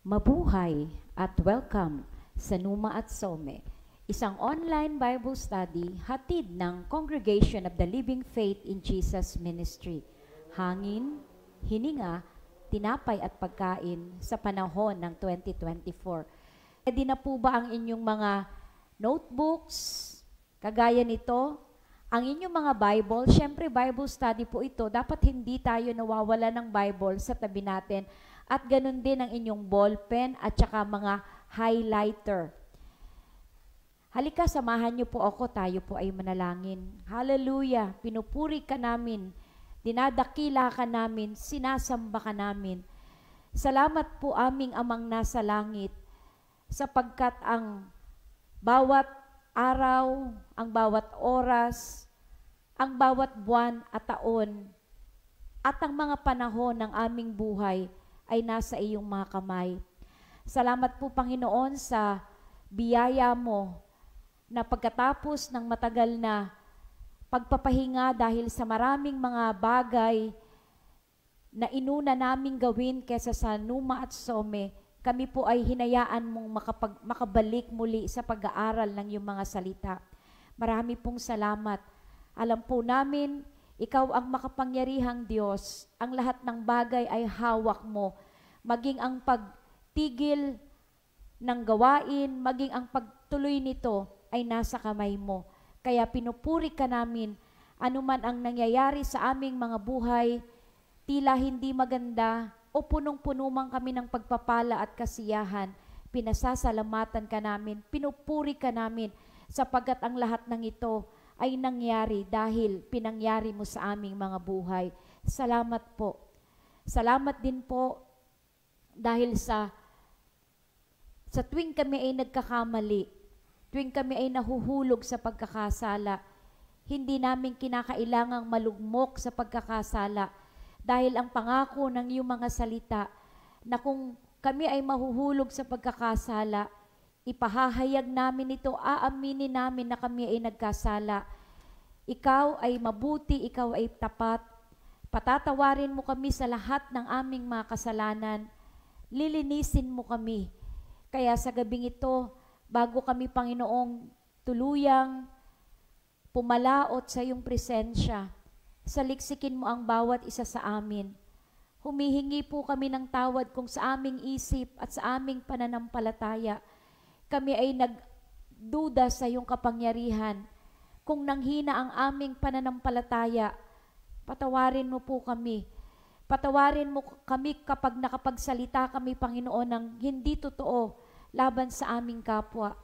Mabuhay at welcome sa Numa at Some, isang online Bible study hatid ng Congregation of the Living Faith in Jesus Ministry. Hangin, hininga, tinapay at pagkain sa panahon ng 2024. Ready na po ba ang inyong mga notebooks? Kagaya nito, ang inyong mga Bible, syempre Bible study po ito, dapat hindi tayo nawawala ng Bible sa tabi natin. At ganun din ang inyong ballpen at saka mga highlighter. Halika, samahan niyo po ako, tayo po ay manalangin. Hallelujah, pinupuri ka namin, dinadakila ka namin, sinasamba ka namin. Salamat po aming Amang nasa langit, sapagkat ang bawat araw, ang bawat oras, ang bawat buwan at taon, at ang mga panahon ng aming buhay, ay nasa iyong mga kamay. Salamat po, Panginoon, sa biyaya mo na pagkatapos ng matagal na pagpapahinga dahil sa maraming mga bagay na inuna naming gawin kesa sa Numa at Some, kami po ay hinayaan mong makabalik muli sa pag-aaral ng iyong mga salita. Marami pong salamat. Alam po namin, ikaw ang makapangyarihang Diyos. Ang lahat ng bagay ay hawak mo. Maging ang pagtigil ng gawain, maging ang pagtuloy nito ay nasa kamay mo. Kaya pinupuri ka namin, anuman ang nangyayari sa aming mga buhay, tila hindi maganda o punong-puno man kami ng pagpapala at kasiyahan, pinasasalamatan ka namin, pinupuri ka namin, sapagkat ang lahat ng ito ay nangyari dahil pinangyari mo sa aming mga buhay. Salamat po. Salamat din po dahil sa tuwing kami ay nagkakamali, tuwing kami ay nahuhulog sa pagkakasala, hindi namin kinakailangang malugmok sa pagkakasala dahil ang pangako ng iyong mga salita na kung kami ay mahuhulog sa pagkakasala, ipahahayag namin ito, aaminin namin na kami ay nagkasala. Ikaw ay mabuti, ikaw ay tapat. Patatawarin mo kami sa lahat ng aming mga kasalanan. Lilinisin mo kami. Kaya sa gabing ito, bago kami, Panginoong, tuluyang pumalaot sa iyong presensya, saliksikin mo ang bawat isa sa amin. Humihingi po kami ng tawad kung sa aming isip at sa aming pananampalataya kami ay nagduda sa iyong kapangyarihan. Kung nanghina ang aming pananampalataya, patawarin mo po kami. Patawarin mo kami kapag nakapagsalita kami, Panginoon, ng hindi totoo laban sa aming kapwa.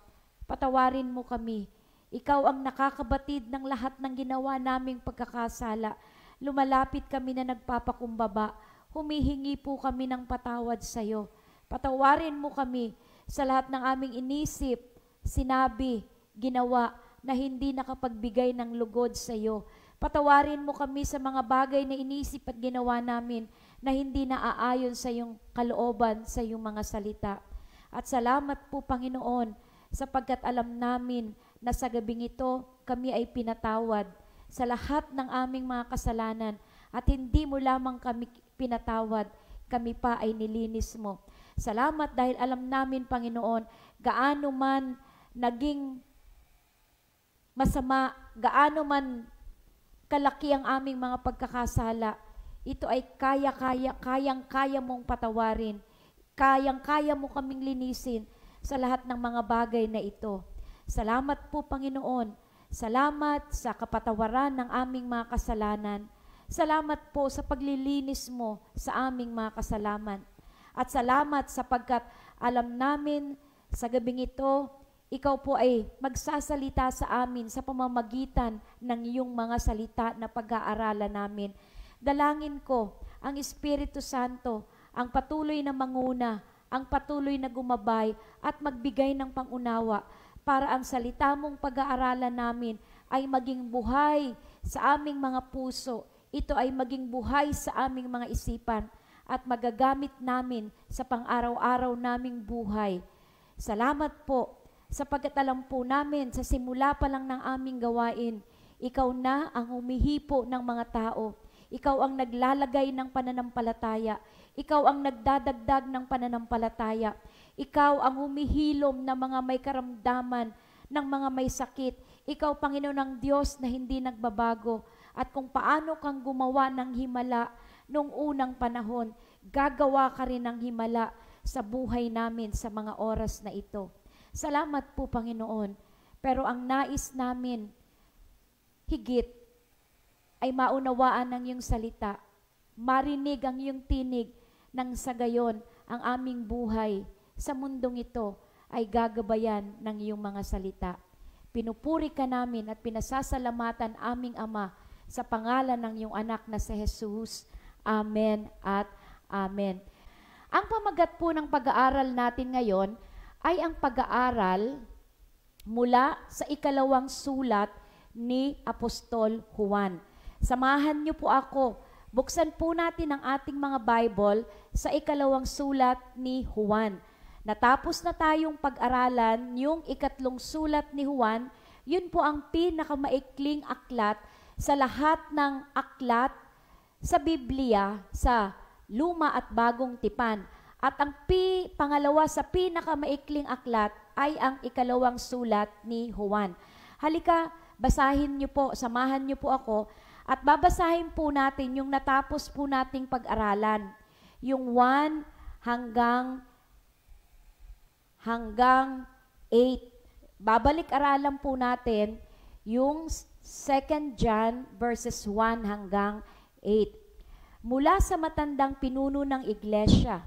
Patawarin mo kami. Ikaw ang nakakabatid ng lahat ng ginawa naming pagkakasala. Lumalapit kami na nagpapakumbaba. Humihingi po kami ng patawad sa iyo. Patawarin mo kami sa lahat ng aming inisip, sinabi, ginawa na hindi nakapagbigay ng lugod sa iyo. Patawarin mo kami sa mga bagay na inisip at ginawa namin na hindi naaayon sa iyong kalooban, sa iyong mga salita. At salamat po, Panginoon, sapagkat alam namin na sa gabing ito kami ay pinatawad sa lahat ng aming mga kasalanan at hindi mo lamang kami pinatawad, kami pa ay nilinis mo. Salamat dahil alam namin, Panginoon, gaano man naging masama, gaano man kalaki ang aming mga pagkakasala, ito ay kayang-kaya mong patawarin, kayang-kaya mo kaming linisin sa lahat ng mga bagay na ito. Salamat po, Panginoon. Salamat sa kapatawaran ng aming mga kasalanan. Salamat po sa paglilinis mo sa aming mga kasalanan. At salamat sapagkat alam namin sa gabing ito, ikaw po ay magsasalita sa amin sa pamamagitan ng iyong mga salita na pag-aaralan namin. Dalangin ko ang Espiritu Santo, ang patuloy na manguna, ang patuloy na gumabay at magbigay ng pangunawa para ang salita mong pag-aaralan namin ay maging buhay sa aming mga puso. Ito ay maging buhay sa aming mga isipan at magagamit namin sa pang-araw-araw naming buhay. Salamat po, sapagkat alam po namin sa simula pa lang ng aming gawain, ikaw na ang humihipo ng mga tao. Ikaw ang naglalagay ng pananampalataya. Ikaw ang nagdadagdag ng pananampalataya. Ikaw ang humihilom ng mga may karamdaman, ng mga may sakit. Ikaw, Panginoon, ang Diyos na hindi nagbabago. At kung paano kang gumawa ng himala noong unang panahon, gagawa ka rin ng himala sa buhay namin sa mga oras na ito. Salamat po, Panginoon. Pero ang nais namin, higit, ay maunawaan ng iyong salita, marinig ang iyong tinig, nang sa gayon ang aming buhay sa mundong ito ay gagabayan ng iyong mga salita. Pinupuri ka namin at pinasasalamatan aming Ama sa pangalan ng iyong anak na si Jesus. Amen at Amen. Ang pamagat po ng pag-aaral natin ngayon ay ang pag-aaral mula sa ikalawang sulat ni Apostol Juan. Samahan niyo po ako. Buksan po natin ang ating mga Bible sa ikalawang sulat ni Juan. Natapos na tayong pag-aralan yung ikatlong sulat ni Juan. Yun po ang pinakamaikling aklat sa lahat ng aklat sa Biblia sa Luma at Bagong Tipan. At ang pangalawa sa pinakamaikling aklat ay ang ikalawang sulat ni Juan. Halika, basahin niyo po, samahan niyo po ako. At babasahin po natin yung natapos po nating pag-aralan. Yung 1 hanggang 8. Babalik-aralan po natin yung 2 John verses 1 hanggang 8. Mula sa matandang pinuno ng iglesia.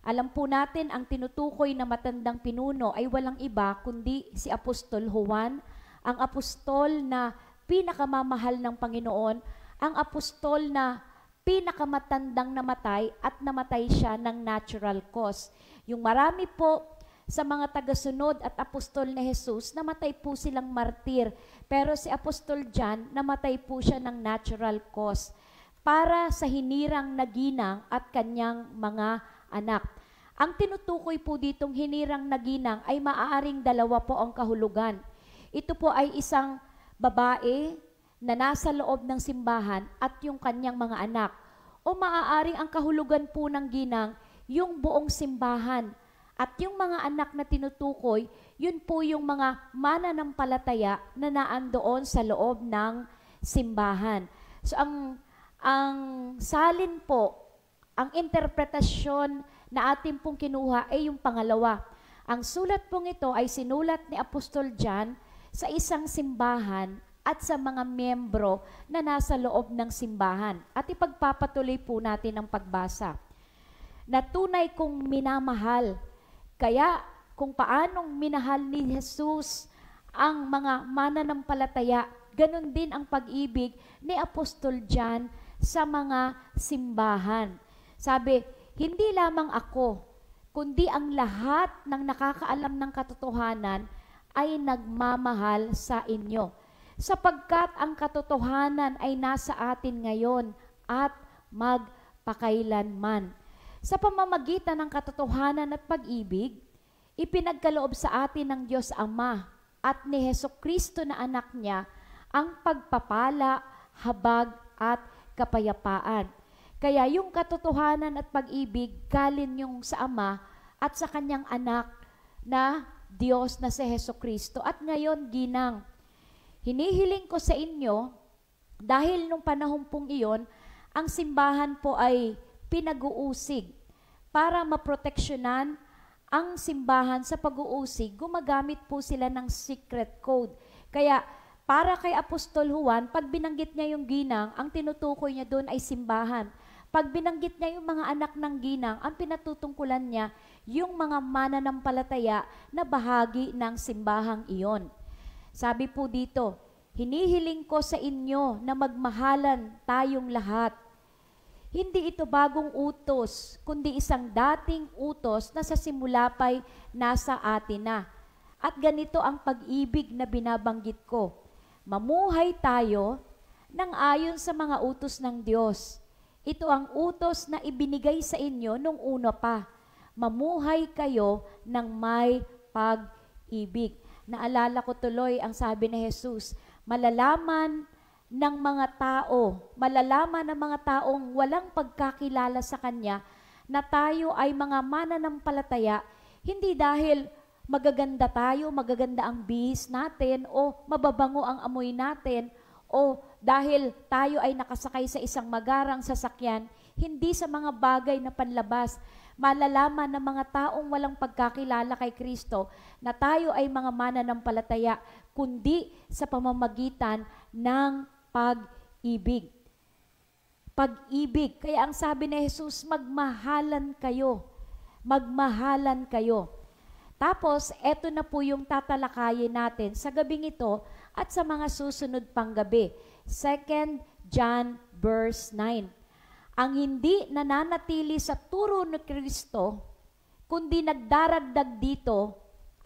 Alam po natin ang tinutukoy na matandang pinuno ay walang iba kundi si Apostol Juan, ang apostol na pinakamamahal ng Panginoon, ang apostol na pinakamatandang namatay at namatay siya ng natural cause. Yung marami po sa mga tagasunod at apostol ni Jesus, namatay po silang martir. Pero si Apostol John, namatay po siya ng natural cause para sa hinirang na ginang at kanyang mga anak. Ang tinutukoy po ditong hinirang na ginang ay maaaring dalawa po ang kahulugan. Ito po ay isang babae na nasa loob ng simbahan at yung kanyang mga anak. O maaaring ang kahulugan po ng ginang, yung buong simbahan. At yung mga anak na tinutukoy, yun po yung mga mananampalataya na naandoon sa loob ng simbahan. So ang salin po, ang interpretasyon na atin pong kinuha ay yung pangalawa. Ang sulat pong ito ay sinulat ni Apostol John sa isang simbahan at sa mga miyembro na nasa loob ng simbahan. At ipagpapatuloy po natin ang pagbasa. Na tunay kong minamahal. Kaya kung paanong minahal ni Jesus ang mga mananampalataya, ganun din ang pag-ibig ni Apostol John sa mga simbahan. Sabi, hindi lamang ako, kundi ang lahat ng nakakaalam ng katotohanan ay nagmamahal sa inyo. Sapagkat ang katotohanan ay nasa atin ngayon at magpakailanman. Sa pamamagitan ng katotohanan at pag-ibig, ipinagkaloob sa atin ng Diyos Ama at ni Hesukristo na anak niya ang pagpapala, habag at kapayapaan. Kaya yung katotohanan at pag-ibig galing yung sa Ama at sa kanyang anak na Diyos na si Hesukristo. At ngayon, ginang, hinihiling ko sa inyo, dahil nung panahon pong iyon, ang simbahan po ay pinag-uusig. Para maproteksyonan ang simbahan sa pag-uusig, gumagamit po sila ng secret code. Kaya para kay Apostol Juan, pag binanggit niya yung ginang, ang tinutukoy niya doon ay simbahan. Pag binanggit niya yung mga anak ng ginang, ang pinatutungkulan niya yung mga mananampalataya na bahagi ng simbahang iyon. Sabi po dito, hinihiling ko sa inyo na magmahalan tayong lahat. Hindi ito bagong utos, kundi isang dating utos na sa simula pa'y nasa atin na. At ganito ang pag-ibig na binabanggit ko. Mamuhay tayo ng ayon sa mga utos ng Diyos. Ito ang utos na ibinigay sa inyo nung una pa. Mamuhay kayo ng may pag-ibig. Naalala ko tuloy ang sabi ni Jesus, malalaman ng mga tao, malalaman ng mga taong walang pagkakilala sa Kanya na tayo ay mga mananampalataya, hindi dahil magaganda tayo, magaganda ang bihis natin, o mababango ang amoy natin, o dahil tayo ay nakasakay sa isang magarang sasakyan, hindi sa mga bagay na panlabas. Malalaman ng mga taong walang pagkakilala kay Kristo na tayo ay mga mananampalataya, kundi sa pamamagitan ng pag-ibig. Pag-ibig. Kaya ang sabi ni Jesus, magmahalan kayo. Magmahalan kayo. Tapos, eto na po yung tatalakayin natin sa gabing ito at sa mga susunod pang gabi. 2 John verse 9. Ang hindi nananatili sa turo ni Kristo, kundi nagdaragdag dito,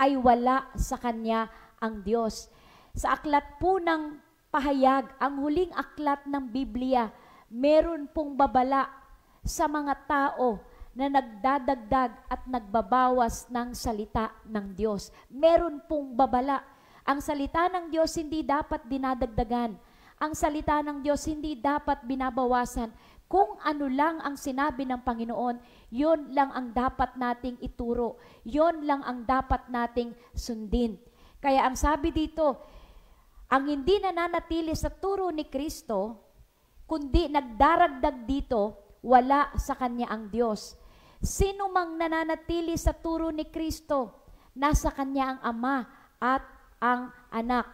ay wala sa Kanya ang Diyos. Sa aklat po ng pahayag, ang huling aklat ng Biblia, meron pong babala sa mga tao na nagdadagdag at nagbabawas ng salita ng Diyos. Meron pong babala. Ang salita ng Diyos hindi dapat dinadagdagan. Ang salita ng Diyos hindi dapat binabawasan. Kung ano lang ang sinabi ng Panginoon, yon lang ang dapat nating ituro. Yon lang ang dapat nating sundin. Kaya ang sabi dito, ang hindi nananatili sa turo ni Kristo, kundi nagdaragdag dito, wala sa Kanya ang Diyos. Sino mang nananatili sa turo ni Kristo, nasa Kanya ang Ama at ang Anak.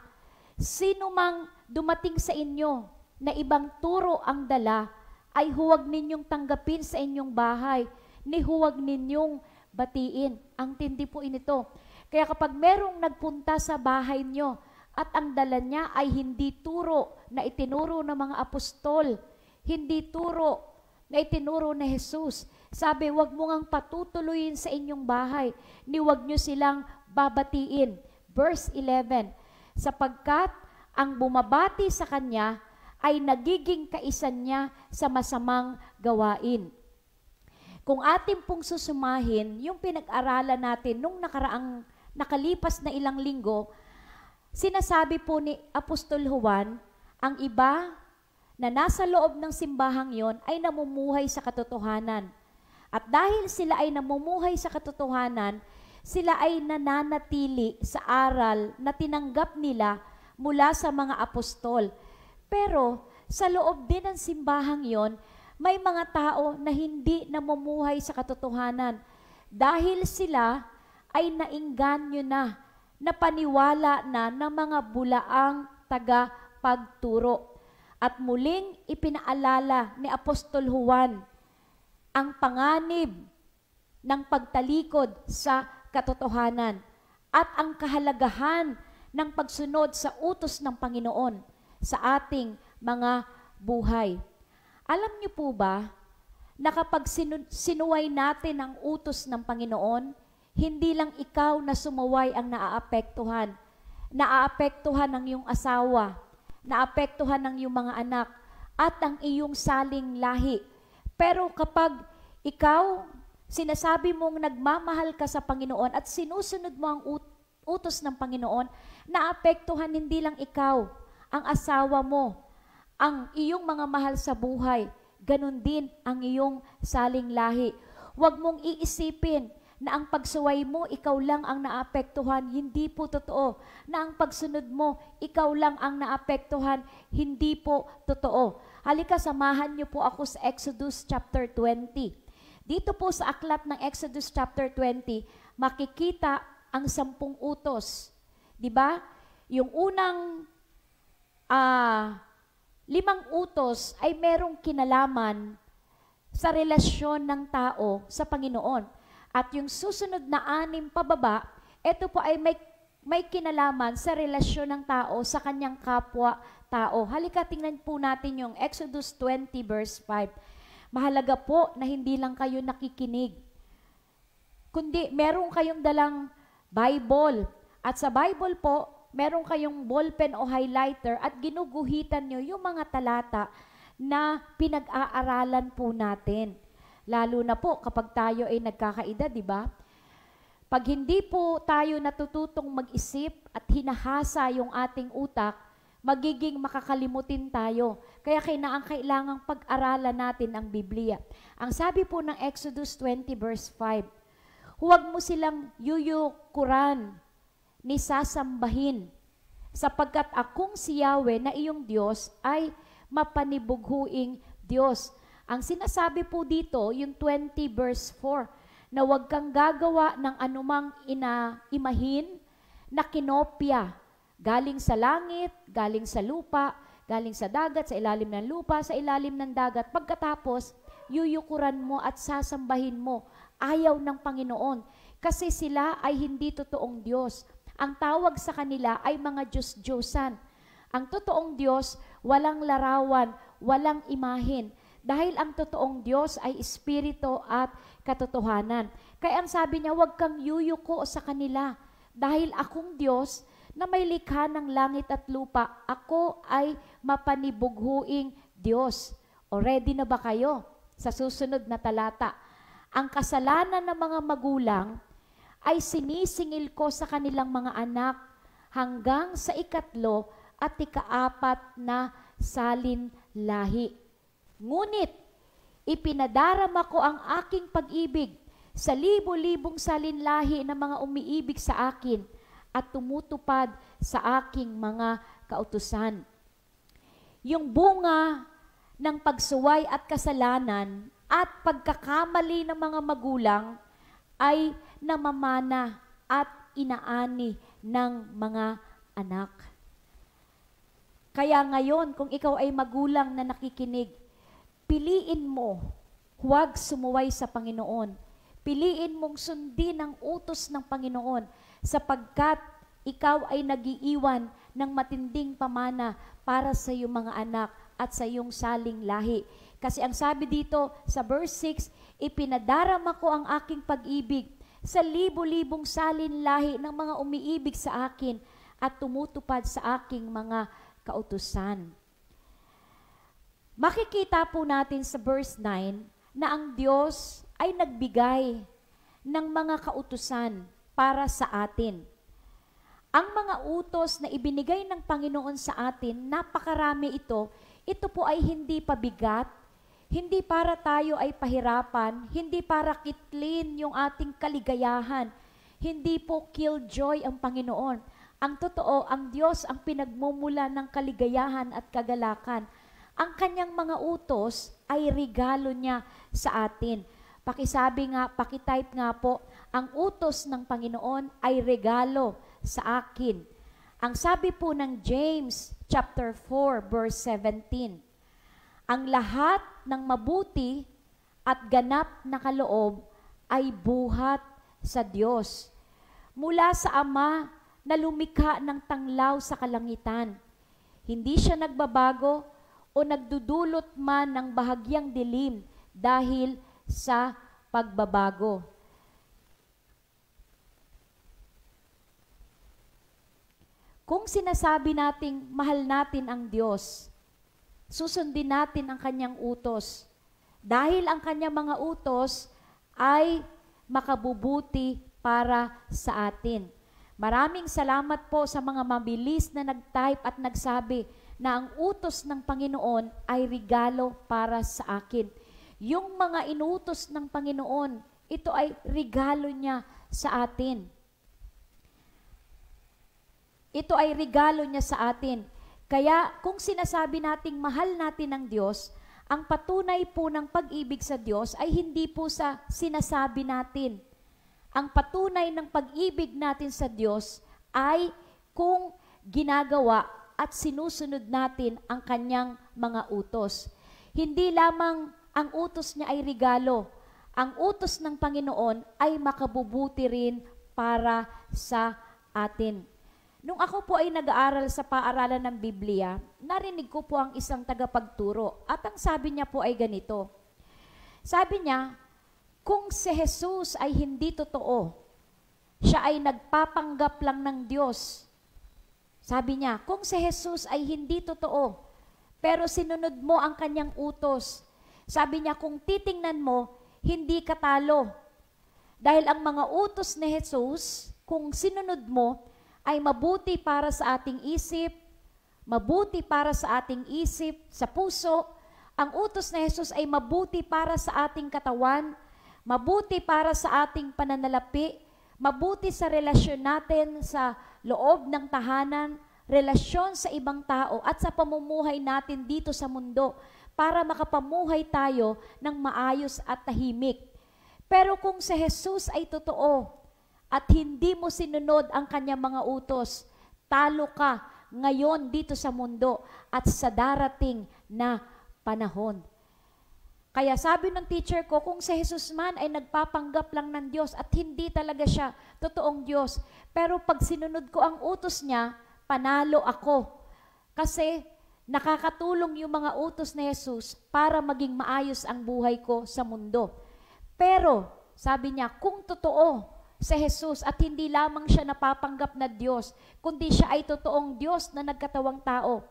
Sino mang dumating sa inyo na ibang turo ang dala, ay huwag ninyong tanggapin sa inyong bahay, ni huwag ninyong batiin. Ang tindi po inito. Kaya kapag merong nagpunta sa bahay nyo, at ang dala niya ay hindi turo na itinuro ng mga apostol, hindi turo na itinuro ni Jesus, sabi, wag mo ngang patutuloyin sa inyong bahay, ni wag nyo silang babatiin. Verse 11, sapagkat ang bumabati sa Kanya ay nagiging kaisan niya sa masamang gawain. Kung ating pong susumahin, yung pinag-aralan natin nung nakalipas na ilang linggo, sinasabi po ni Apostol Juan, ang iba na nasa loob ng simbahang yon ay namumuhay sa katotohanan. At dahil sila ay namumuhay sa katotohanan, sila ay nananatili sa aral na tinanggap nila mula sa mga apostol. Pero sa loob din ng simbahang yon, may mga tao na hindi namumuhay sa katotohanan. Dahil sila ay naingganyo na, napaniwala na ng mga bulaang taga-pagturo. At muling ipinaalala ni Apostol Juan ang panganib ng pagtalikod sa katotohanan at ang kahalagahan ng pagsunod sa utos ng Panginoon sa ating mga buhay. Alam niyo po ba na kapag sinuway natin ang utos ng Panginoon, hindi lang ikaw na sumuway ang naaapektuhan. Naaapektuhan ang iyong asawa, naapektuhan ng iyong mga anak, at ang iyong saling lahi. Pero kapag ikaw, sinasabi mong nagmamahal ka sa Panginoon at sinusunod mo ang utos ng Panginoon, naapektuhan hindi lang ikaw, ang asawa mo, ang iyong mga mahal sa buhay, ganun din ang iyong saling lahi. Huwag mong iisipin na ang pagsuway mo, ikaw lang ang naapektuhan, hindi po totoo. Na ang pagsunod mo, ikaw lang ang naapektuhan, hindi po totoo. Halika, samahan niyo po ako sa Exodus chapter 20. Dito po sa aklat ng Exodus chapter 20, makikita ang 10 utos. Diba? Yung unang 5 utos ay merong kinalaman sa relasyon ng tao sa Panginoon. At yung susunod na 6 pababa, ito po ay may kinalaman sa relasyon ng tao sa kanyang kapwa-tao. Halika, tingnan po natin yung Exodus 20 verse 5. Mahalaga po na hindi lang kayo nakikinig, kundi meron kayong dalang Bible. At sa Bible po, meron kayong ballpen o highlighter at ginuguhitan nyo yung mga talata na pinag-aaralan po natin. Lalo na po kapag tayo ay nagkakaedad, di ba? Pag hindi po tayo natututong mag-isip at hinahasa yung ating utak, magiging makakalimutin tayo. Kaya kailangang pag-aralan natin ang Biblia. Ang sabi po ng Exodus 20 verse 5, huwag mo silang yuyukuran ni sasambahin, sapagkat akong si Yahweh na iyong Diyos ay mapanibughuing Diyos. Ang sinasabi po dito, yung 20 verse 4, na huwag kang gagawa ng anumang imahin na kinopya, galing sa langit, galing sa lupa, galing sa dagat, sa ilalim ng lupa, sa ilalim ng dagat. Pagkatapos, yuyukuran mo at sasambahin mo. Ayaw ng Panginoon. Kasi sila ay hindi totoong Diyos. Ang tawag sa kanila ay mga Diyos-Diyosan. Ang totoong Diyos, walang larawan, walang imahin. Dahil ang totoong Diyos ay espiritu at katotohanan. Kaya ang sabi niya, huwag kang yuyuko sa kanila. Dahil akong Diyos na may likha ng langit at lupa, ako ay mapanibughuing Diyos. O ready na ba kayo sa susunod na talata? Ang kasalanan ng mga magulang ay sinisingil ko sa kanilang mga anak hanggang sa 3 at 4 na salin lahi. Ngunit, ipinadarama ko ang aking pag-ibig sa libo-libong salinlahi ng mga umiibig sa akin at tumutupad sa aking mga kautusan. Yung bunga ng pagsuway at kasalanan at pagkakamali ng mga magulang ay namamana at inaani ng mga anak. Kaya ngayon, kung ikaw ay magulang na nakikinig, piliin mo, huwag sumuway sa Panginoon. Piliin mong sundin ang utos ng Panginoon sapagkat ikaw ay nag-iiwan ng matinding pamana para sa iyong mga anak at sa iyong saling lahi. Kasi ang sabi dito sa verse 6, ipinadarama ko ang aking pag-ibig sa libo-libong salin lahi ng mga umiibig sa akin at tumutupad sa aking mga kautusan. Makikita po natin sa verse 9 na ang Diyos ay nagbigay ng mga kautusan para sa atin. Ang mga utos na ibinigay ng Panginoon sa atin, napakarami ito. Ito po ay hindi pabigat, hindi para tayo ay pahirapan, hindi para kitlin yung ating kaligayahan, hindi po killjoy ang Panginoon. Ang totoo, ang Diyos ang pinagmumula ng kaligayahan at kagalakan. Ang kanyang mga utos ay regalo niya sa atin. Pakisabi nga, pakitype nga po, ang utos ng Panginoon ay regalo sa akin. Ang sabi po ng James chapter 4 verse 17, ang lahat ng mabuti at ganap na kaloob ay buhat sa Diyos, mula sa Ama na lumikha ng tanglaw sa kalangitan. Hindi siya nagbabago o nagdudulot man ng bahagyang dilim dahil sa pagbabago. Kung sinasabi nating mahal natin ang Diyos, susundin natin ang kanyang utos. Dahil ang kanyang mga utos ay makabubuti para sa atin. Maraming salamat po sa mga mabilis na nag-type at nagsabi na ang utos ng Panginoon ay regalo para sa akin. Yung mga inutos ng Panginoon, ito ay regalo niya sa atin. Ito ay regalo niya sa atin. Kaya kung sinasabi nating mahal natin ang Diyos, ang patunay po ng pag-ibig sa Diyos ay hindi po sa sinasabi natin. Ang patunay ng pag-ibig natin sa Diyos ay kung ginagawa at sinusunod natin ang kanyang mga utos. Hindi lamang ang utos niya ay regalo. Ang utos ng Panginoon ay makabubuti rin para sa atin. Nung ako po ay nag-aaral sa paaralan ng Biblia, narinig ko po ang isang tagapagturo at ang sabi niya po ay ganito. Sabi niya, kung si Jesus ay hindi totoo, siya ay nagpapanggap lang ng Diyos. Sabi niya, kung si Jesus ay hindi totoo, pero sinunod mo ang kanyang utos, sabi niya, kung titingnan mo, hindi ka talo. Dahil ang mga utos ni Jesus, kung sinunod mo, ay mabuti para sa ating isip, mabuti para sa ating isip, sa puso. Ang utos na Jesus ay mabuti para sa ating katawan, mabuti para sa ating pananalapi, mabuti sa relasyon natin sa loob ng tahanan, relasyon sa ibang tao, at sa pamumuhay natin dito sa mundo para makapamuhay tayo ng maayos at tahimik. Pero kung si Jesus ay totoo at hindi mo sinunod ang kanyang mga utos, talo ka ngayon dito sa mundo at sa darating na panahon. Kaya sabi ng teacher ko, kung si Jesus man ay nagpapanggap lang ng Diyos at hindi talaga siya totoong Diyos, pero pag sinunod ko ang utos niya, panalo ako. Kasi nakakatulong yung mga utos ni Jesus para maging maayos ang buhay ko sa mundo. Pero, sabi niya, kung totoo si Jesus at hindi lamang siya napapanggap na Diyos, kundi siya ay totoong Diyos na nagkatawang tao,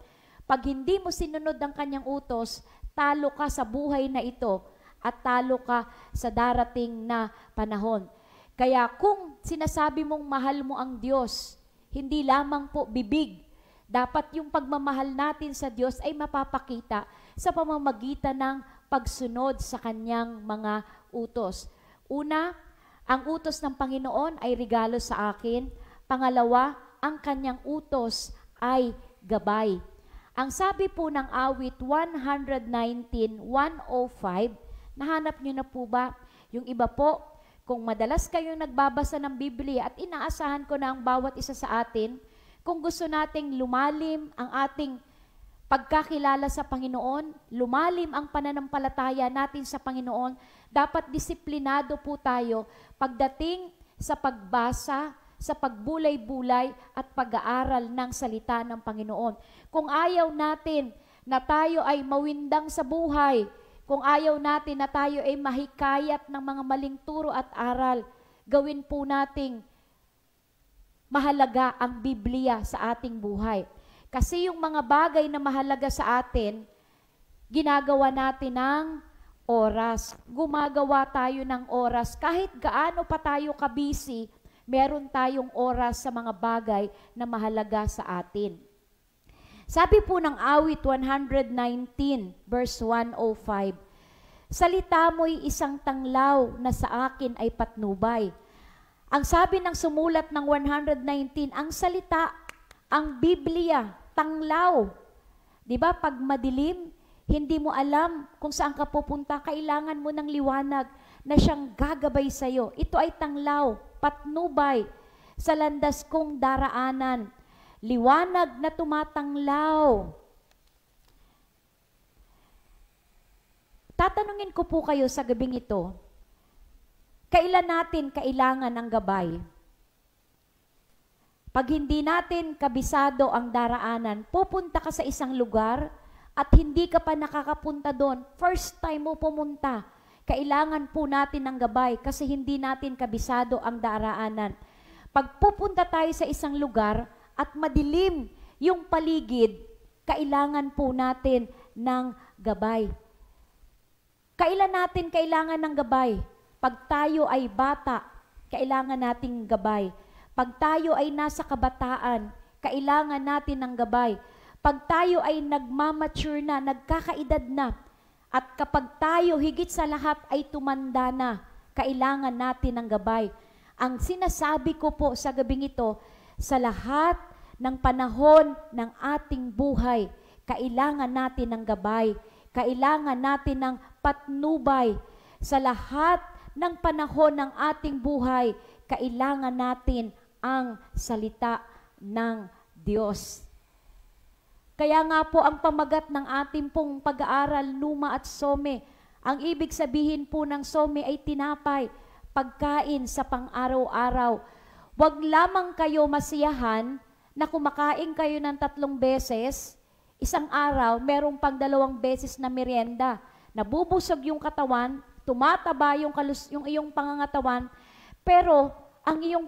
pag hindi mo sinunod ang kanyang utos, talo ka sa buhay na ito at talo ka sa darating na panahon. Kaya kung sinasabi mong mahal mo ang Diyos, hindi lamang po bibig, dapat yung pagmamahal natin sa Diyos ay mapapakita sa pamamagitan ng pagsunod sa kanyang mga utos. Una, ang utos ng Panginoon ay regalo sa akin. Pangalawa, ang kanyang utos ay gabay. Ang sabi po ng awit 119:105, nahanap nyo na po ba? Yung iba po, kung madalas kayong nagbabasa ng Biblia at inaasahan ko na ang bawat isa sa atin, kung gusto nating lumalim ang ating pagkakilala sa Panginoon, lumalim ang pananampalataya natin sa Panginoon, dapat disiplinado po tayo pagdating sa pagbasa, sa pagbulay-bulay at pag-aaral ng salita ng Panginoon. Kung ayaw natin na tayo ay mawindang sa buhay, kung ayaw natin na tayo ay mahikayat ng mga maling turo at aral, gawin po nating mahalaga ang Biblia sa ating buhay. Kasi yung mga bagay na mahalaga sa atin, ginagawa natin ng oras. Gumagawa tayo ng oras. Kahit gaano pa tayo kabisi, meron tayong oras sa mga bagay na mahalaga sa atin. Sabi po ng awit 119, verse 105, salita mo'y isang tanglaw na sa akin ay patnubay. Ang sabi ng sumulat ng 119, ang salita, ang Biblia, tanglaw. Diba, pag madilim, hindi mo alam kung saan ka pupunta, kailangan mo ng liwanag na siyang gagabay sa'yo. Ito ay tanglaw, patnubay, sa landas kong daraanan, liwanag na tumatanglaw. Tatanungin ko po kayo sa gabing ito, kailan natin kailangan ng gabay? Pag hindi natin kabisado ang daraanan, pupunta ka sa isang lugar at hindi ka pa nakakapunta doon, first time mo pumunta, kailangan po natin ng gabay kasi hindi natin kabisado ang daraanan. Pag pupunta tayo sa isang lugar at madilim yung paligid, kailangan po natin ng gabay. Kailan natin kailangan ng gabay? Pag tayo ay bata, kailangan nating gabay. Pag tayo ay nasa kabataan, kailangan natin ng gabay. Pag tayo ay nagmamature na, nagkakaedad na, at kapag tayo higit sa lahat ay tumanda na, kailangan natin ng gabay. Ang sinasabi ko po sa gabing ito, sa lahat ng panahon ng ating buhay, kailangan natin ng gabay. Kailangan natin ng patnubay. Sa lahat ng panahon ng ating buhay, kailangan natin ang salita ng Diyos. Kaya nga po ang pamagat ng ating pong pag-aaral, Numa at Some, ang ibig sabihin po ng Some ay tinapay, pagkain sa pang-araw-araw. Huwag lamang kayo masiyahan na kumakain kayo ng 3 beses, isang araw, merong pang 2 beses na merienda. Nabubusog yung katawan, tumataba yung iyong pangangatawan, pero ang yung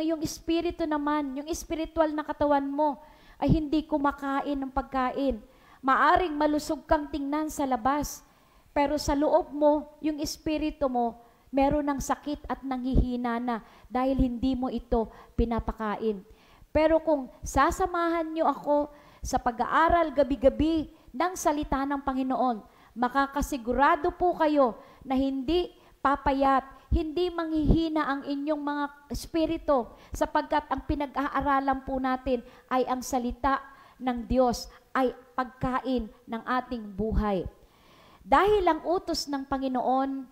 iyong espiritu naman, yung spiritual na katawan mo, ay hindi kumakain ng pagkain. Maaring malusog kang tingnan sa labas, pero sa loob mo, yung espiritu mo, meron ng sakit at nanghihina na dahil hindi mo ito pinapakain. Pero kung sasamahan nyo ako sa pag-aaral gabi-gabi ng salita ng Panginoon, makakasigurado po kayo na hindi papayat, hindi manghihina ang inyong mga espiritu sapagkat ang pinag-aaralan po natin ay ang salita ng Diyos, ay pagkain ng ating buhay. Dahil ang utos ng Panginoon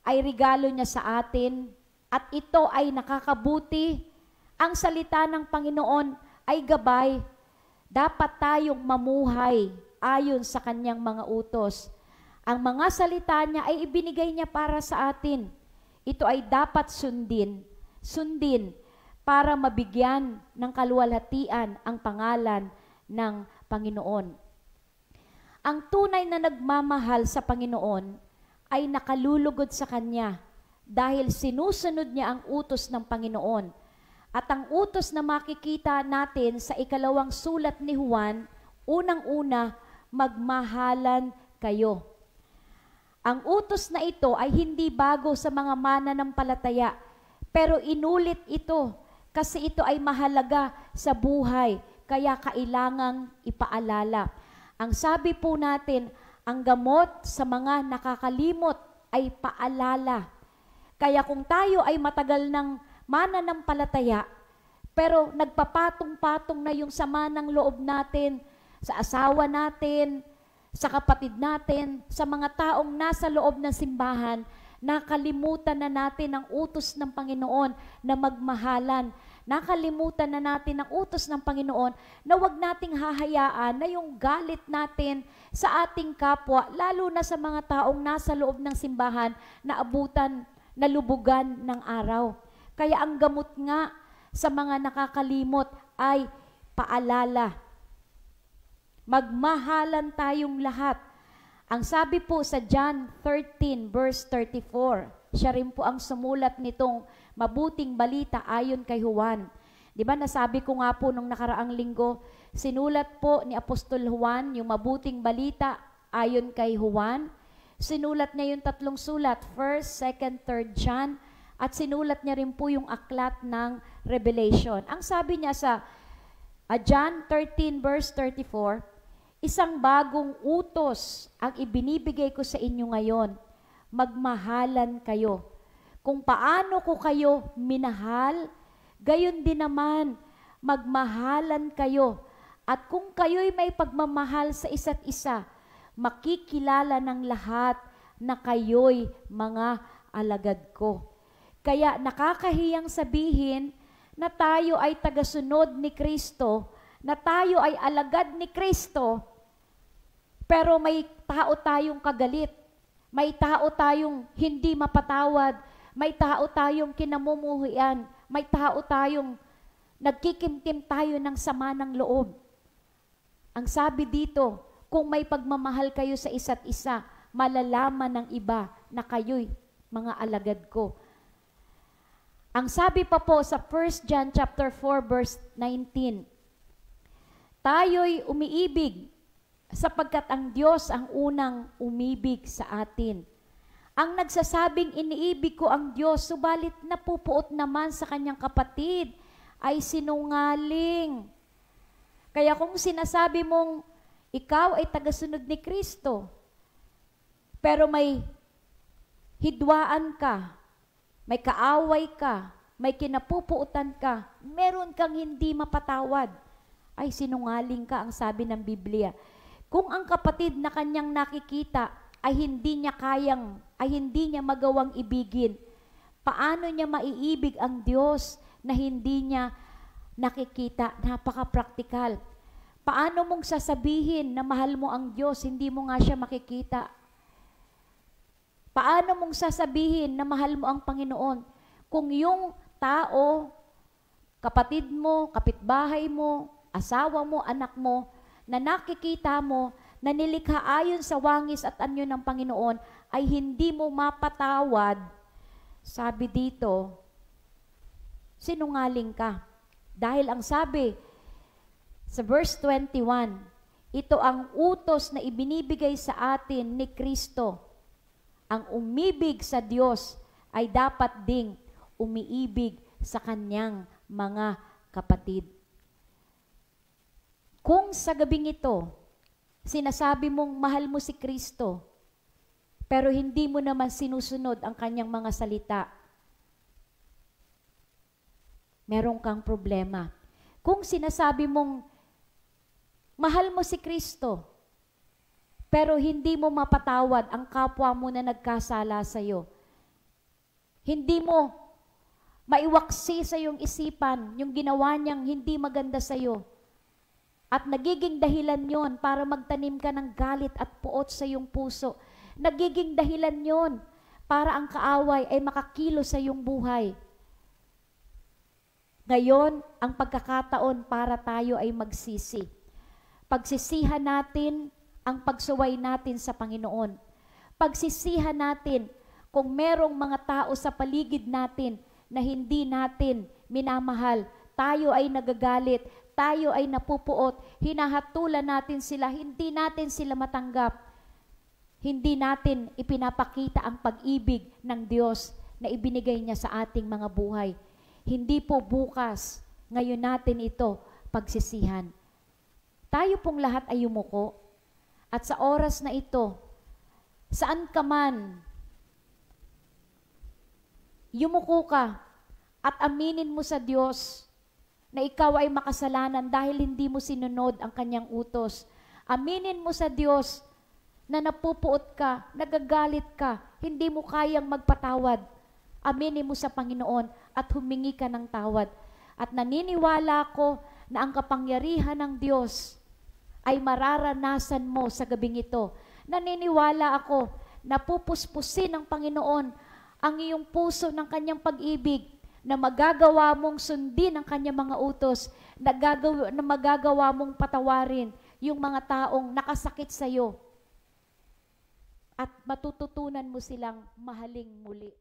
ay regalo niya sa atin at ito ay nakakabuti, ang salita ng Panginoon ay gabay. Dapat tayong mamuhay ayon sa kanyang mga utos. Ang mga salita niya ay ibinigay niya para sa atin. Ito ay dapat sundin para mabigyan ng kaluwalhatian ang pangalan ng Panginoon. Ang tunay na nagmamahal sa Panginoon ay nakalulugod sa Kanya dahil sinusunod niya ang utos ng Panginoon. At ang utos na makikita natin sa ikalawang sulat ni Juan, unang-una, magmahalan kayo. Ang utos na ito ay hindi bago sa mga mananampalataya, pero inulit ito kasi ito ay mahalaga sa buhay, kaya kailangang ipaalala. Ang sabi po natin, ang gamot sa mga nakakalimot ay paalala. Kaya kung tayo ay matagal ng mananampalataya, pero nagpapatong-patong na yung sama ng loob natin, sa asawa natin, sa kapatid natin, sa mga taong nasa loob ng simbahan, nakalimutan na natin ang utos ng Panginoon na magmahalan. Nakalimutan na natin ang utos ng Panginoon na huwag nating hahayaan na yung galit natin sa ating kapwa, lalo na sa mga taong nasa loob ng simbahan na abutan, na lubugan ng araw. Kaya ang gamot nga sa mga nakakalimot ay paalala. Magmahalan tayong lahat. Ang sabi po sa John 13 verse 34, siya rin po ang sumulat nitong mabuting balita ayon kay Juan. Di ba nasabi ko nga po nung nakaraang linggo, sinulat po ni Apostol Juan yung mabuting balita ayon kay Juan. Sinulat niya yung tatlong sulat, 1st, 2nd, 3rd John, at sinulat niya rin po yung aklat ng Revelation. Ang sabi niya sa John 13 verse 34, isang bagong utos ang ibinibigay ko sa inyo ngayon, magmahalan kayo. Kung paano ko kayo minahal, gayon din naman, magmahalan kayo. At kung kayo'y may pagmamahal sa isa't isa, makikilala ng lahat na kayo'y mga alagad ko. Kaya nakakahiyang sabihin na tayo ay tagasunod ni Kristo, na tayo ay alagad ni Kristo, pero may tao tayong kagalit, may tao tayong hindi mapatawad, may tao tayong kinamumuhian, may tao tayong nagkikimtim tayo ng sama ng loob. Ang sabi dito, kung may pagmamahal kayo sa isa't isa, malalaman ng iba na kayo'y mga alagad ko. Ang sabi pa po sa 1 John chapter 4 verse 19, tayo'y umiibig sapagkat ang Diyos ang unang umibig sa atin. Ang nagsasabing iniibig ko ang Diyos, subalit napupuot naman sa kanyang kapatid, ay sinungaling. Kaya kung sinasabi mong ikaw ay tagasunod ni Kristo, pero may hidwaan ka, may kaaway ka, may kinapupuutan ka, meron kang hindi mapatawad, ay sinungaling ka, ang sabi ng Biblia. Kung ang kapatid na kanyang nakikita ay hindi niya magawang ibigin, paano niya maiibig ang Diyos na hindi niya nakikita? Napaka-praktikal. Paano mong sasabihin na mahal mo ang Diyos, hindi mo nga siya makikita? Paano mong sasabihin na mahal mo ang Panginoon kung yung tao, kapatid mo, kapitbahay mo, asawa mo, anak mo, na nakikita mo, na nilikha ayon sa wangis at anyo ng Panginoon, ay hindi mo mapatawad? Sabi dito, sinungaling ka. Dahil ang sabi sa verse 21, ito ang utos na ibinibigay sa atin ni Kristo. Ang umibig sa Diyos ay dapat ding umiibig sa kanyang mga kapatid. Kung sa gabing ito, sinasabi mong mahal mo si Kristo, pero hindi mo naman sinusunod ang kanyang mga salita, meron kang problema. Kung sinasabi mong mahal mo si Kristo, pero hindi mo mapatawad ang kapwa mo na nagkasala sa iyo, hindi mo maiwaksi sa iyong isipan yung ginawa niyang hindi maganda sa iyo, at nagiging dahilan yon para magtanim ka ng galit at puot sa iyong puso, nagiging dahilan yon para ang kaaway ay makakilos sa iyong buhay. Ngayon, ang pagkakataon para tayo ay magsisi. Pagsisihan natin ang pagsuway natin sa Panginoon. Pagsisihan natin kung merong mga tao sa paligid natin na hindi natin minamahal, tayo ay nagagalit, tayo ay napupuot, hinahatulan natin sila, hindi natin sila matanggap. Hindi natin ipinapakita ang pag-ibig ng Diyos na ibinigay niya sa ating mga buhay. Hindi po bukas, ngayon natin ito pagsisihan. Tayo pong lahat ay yumuko. At sa oras na ito, saan ka man, yumuko ka at aminin mo sa Diyos na ikaw ay makasalanan dahil hindi mo sinunod ang kanyang utos. Aminin mo sa Diyos na napupuot ka, nagagalit ka, hindi mo kayang magpatawad. Aminin mo sa Panginoon at humingi ka ng tawad. At naniniwala ko na ang kapangyarihan ng Diyos ay mararanasan mo sa gabing ito. Naniniwala ako na pupuspusin ng Panginoon ang iyong puso ng kanyang pag-ibig, na magagawa mong sundin ang kanyang mga utos, na magagawa mong patawarin yung mga taong nakasakit sa iyo, at matututunan mo silang mahaling muli.